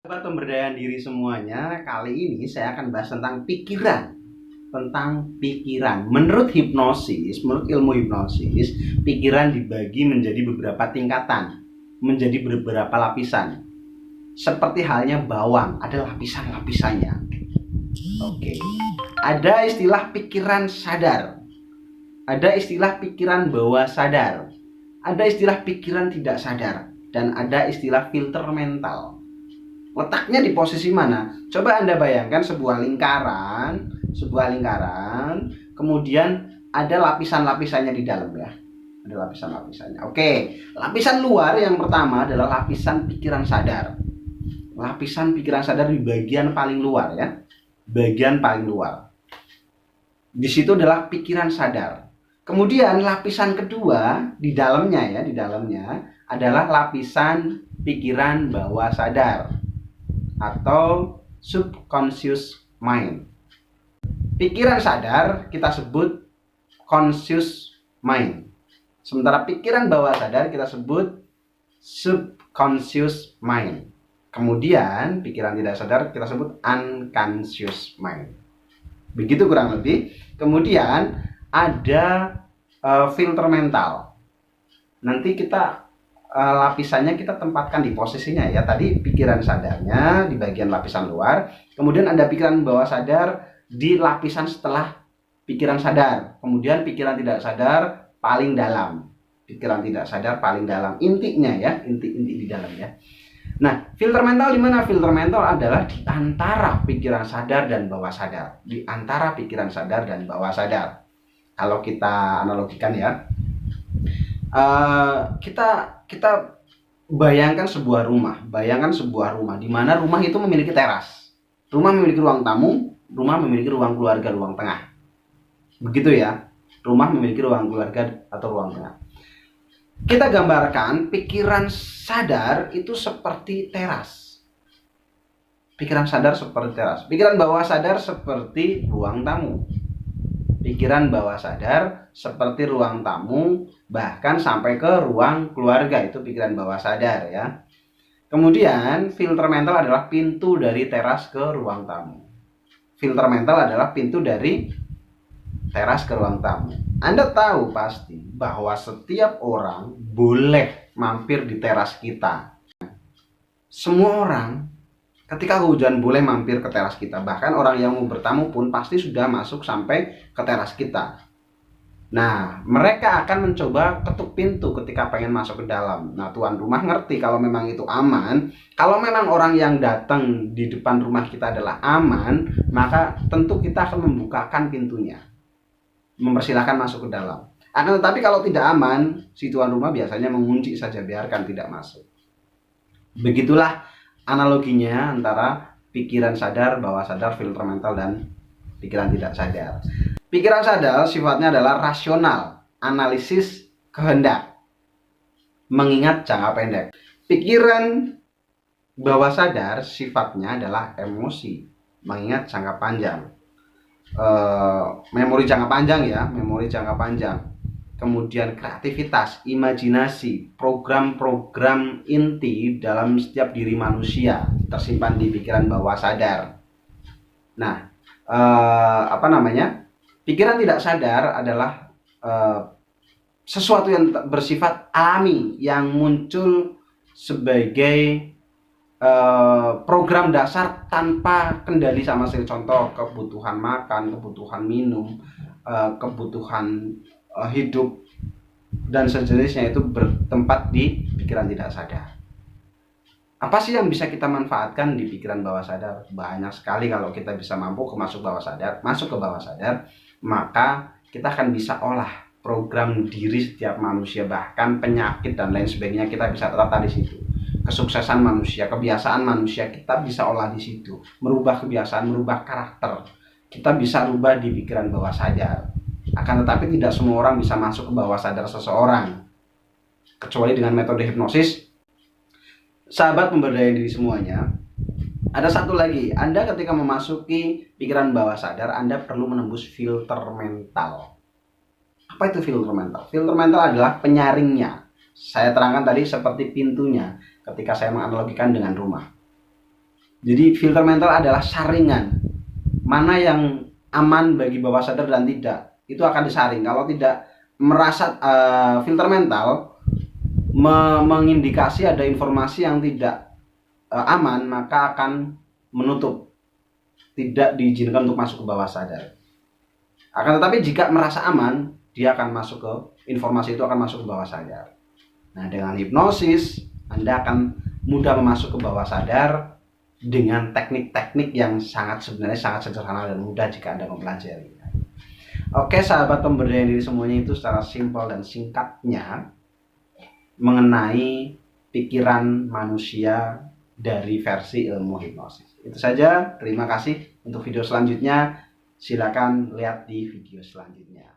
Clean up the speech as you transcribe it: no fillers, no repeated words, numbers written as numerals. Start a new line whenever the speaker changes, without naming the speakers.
Sobat pemberdayaan diri semuanya, kali ini saya akan bahas tentang pikiran. Menurut hipnosis, menurut ilmu hipnosis, pikiran dibagi menjadi beberapa tingkatan, menjadi beberapa lapisan. Seperti halnya bawang, ada lapisan-lapisannya. Oke. Ada istilah pikiran sadar. Ada istilah pikiran bawah sadar. Ada istilah pikiran tidak sadar. Dan ada istilah filter mental. Letaknya di posisi mana? Coba Anda bayangkan sebuah lingkaran, kemudian ada lapisan-lapisannya di dalam ya. Ada lapisan-lapisannya. Oke, lapisan luar yang pertama adalah lapisan pikiran sadar. Lapisan pikiran sadar di bagian paling luar ya. Bagian paling luar. Di situ adalah pikiran sadar. Kemudian lapisan kedua di dalamnya adalah lapisan pikiran bawah sadar atau subconscious mind. Pikiran sadar kita sebut conscious mind. Sementara pikiran bawah sadar kita sebut subconscious mind. Kemudian pikiran tidak sadar kita sebut unconscious mind. Begitu kurang lebih. Kemudian ada filter mental. Nanti kita lapisannya kita tempatkan di posisinya ya. Tadi pikiran sadarnya di bagian lapisan luar, kemudian ada pikiran bawah sadar di lapisan setelah pikiran sadar, kemudian pikiran tidak sadar paling dalam. Pikiran tidak sadar paling dalam, intinya ya, inti di dalam ya. Nah, filter mental di mana? Filter mental adalah di antara pikiran sadar dan bawah sadar. Di antara pikiran sadar dan bawah sadar. Kalau kita analogikan ya, kita bayangkan sebuah rumah di mana rumah itu memiliki teras, rumah memiliki ruang tamu, rumah memiliki ruang keluarga, ruang tengah, begitu ya. Rumah memiliki ruang keluarga atau ruang tengah. Kita gambarkan pikiran sadar itu seperti teras, pikiran sadar seperti teras, pikiran bawah sadar seperti ruang tamu. Pikiran bawah sadar seperti ruang tamu, bahkan sampai ke ruang keluarga, itu pikiran bawah sadar ya. Kemudian filter mental adalah pintu dari teras ke ruang tamu. Filter mental adalah pintu dari teras ke ruang tamu. Anda tahu pasti bahwa setiap orang boleh mampir di teras kita. Semua orang ketika hujan boleh mampir ke teras kita. Bahkan orang yang mau bertamu pun pasti sudah masuk sampai ke teras kita. Nah, mereka akan mencoba ketuk pintu ketika pengen masuk ke dalam. Nah, tuan rumah ngerti kalau memang itu aman. Kalau memang orang yang datang di depan rumah kita adalah aman, maka tentu kita akan membukakan pintunya, mempersilahkan masuk ke dalam. Akan tetapi kalau tidak aman, si tuan rumah biasanya mengunci saja, biarkan tidak masuk. Begitulah analoginya antara pikiran sadar, bawah sadar, filter mental, dan pikiran tidak sadar. Pikiran sadar sifatnya adalah rasional, analisis kehendak, mengingat jangka pendek. Pikiran bawah sadar sifatnya adalah emosi, mengingat jangka panjang. Memori jangka panjang ya, memori jangka panjang. Kemudian kreativitas, imajinasi, program-program inti dalam setiap diri manusia tersimpan di pikiran bawah sadar. Nah, pikiran tidak sadar adalah sesuatu yang bersifat alami, yang muncul sebagai program dasar tanpa kendali sama sekali. Contoh, kebutuhan makan, kebutuhan minum, kebutuhan hidup dan sejenisnya itu bertempat di pikiran tidak sadar. Apa sih yang bisa kita manfaatkan di pikiran bawah sadar? Banyak sekali. Kalau kita bisa mampu masuk ke bawah sadar, maka kita akan bisa olah program diri setiap manusia, bahkan penyakit dan lain sebagainya kita bisa tata di situ. Kesuksesan manusia, kebiasaan manusia kita bisa olah di situ. Merubah kebiasaan, merubah karakter, kita bisa rubah di pikiran bawah sadar. Akan tetapi tidak semua orang bisa masuk ke bawah sadar seseorang, kecuali dengan metode hipnosis. Sahabat pemberdayaan diri semuanya, ada satu lagi. Anda ketika memasuki pikiran bawah sadar, Anda perlu menembus filter mental. Apa itu filter mental? Filter mental adalah penyaringnya. Saya terangkan tadi seperti pintunya ketika saya menganalogikan dengan rumah. Jadi filter mental adalah saringan mana yang aman bagi bawah sadar dan tidak, itu akan disaring. Kalau tidak merasa filter mental mengindikasi ada informasi yang tidak aman, maka akan menutup, tidak diizinkan untuk masuk ke bawah sadar. Akan tetapi jika merasa aman, dia akan masuk ke informasi, itu akan masuk ke bawah sadar. Nah, dengan hipnosis Anda akan mudah masuk ke bawah sadar dengan teknik-teknik yang sebenarnya sangat sederhana dan mudah jika Anda mempelajari. Oke sahabat pemberdayaan diri, semuanya itu secara simpel dan singkatnya mengenai pikiran manusia dari versi ilmu hipnosis. Itu saja, terima kasih. Untuk video selanjutnya silakan lihat di video selanjutnya.